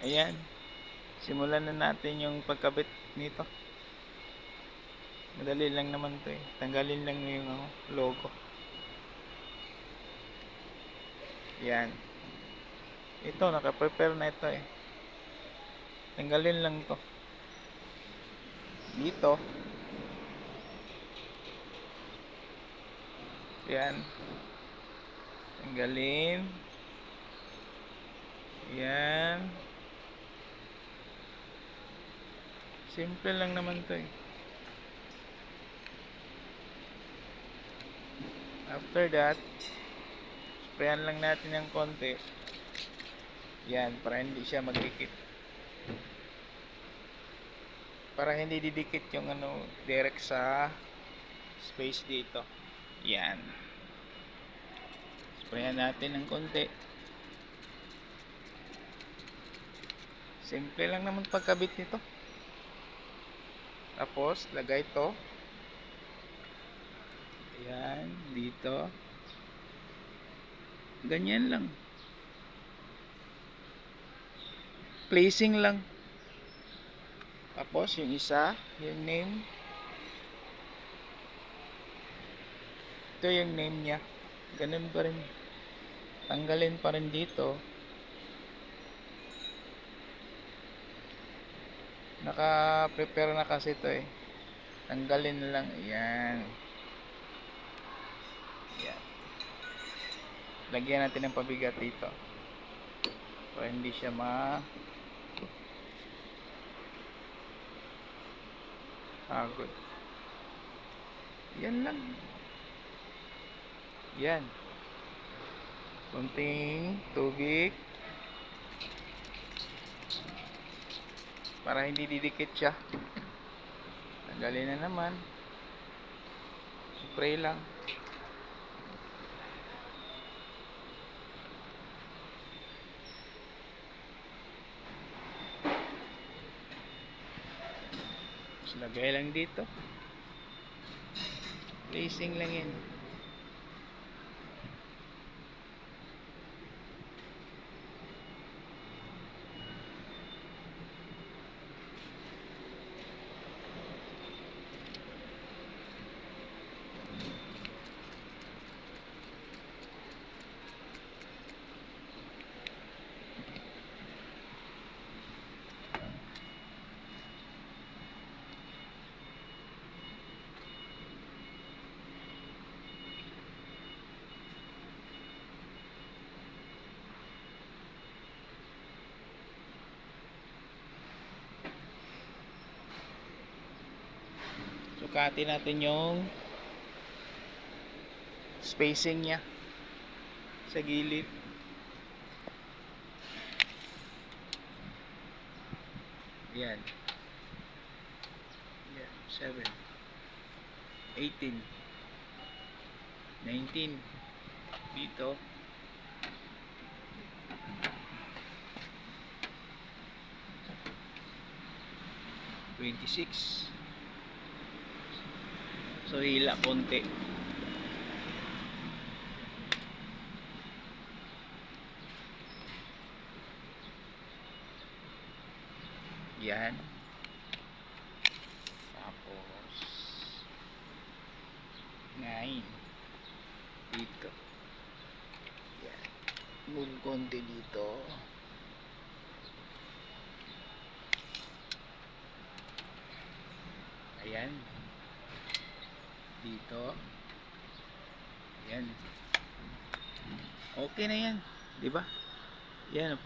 Ayan, simulan na natin yung pagkabit nito. Madali lang naman to eh. Tanggalin lang yung logo. Yan. Ito, naka-prepare na ito eh. Tanggalin lang to. Dito. Yan. Tanggalin. Yan. Simple lang naman to eh. After that, sprayan lang natin ng konti. Yan, para hindi siya magdikit. Para hindi didikit yung direct sa space dito. Yan. Sprayan natin ng konti. Simple lang naman pagkabit nito. Tapos, lagay to. Ayan, dito. Ganyan lang. Placing lang. Tapos, yung isa, yung name. Ito yung name niya. Ganun pa rin. Tanggalin pa rin dito. Naka-prepare na kasi ito eh. Tanggalin na lang. Ayan. Ayan. Lagyan natin ng pabigat dito. Para hindi siya pagod. Yan lang. Yan. Kunting tubig. Para hindi didikit siya. Tanggalin na naman. Spray lang. Tapos lagay lang dito. Placing lang yan. Sukatin natin yung spacing niya sa gilid. Yan. Yan. 7 18 19 dito 26. So hila konti. Yan. Tapos 9 dito. Yan. Move konti dito. Ayan. Dito. Ayan. Okay na yan. Diba? Yan.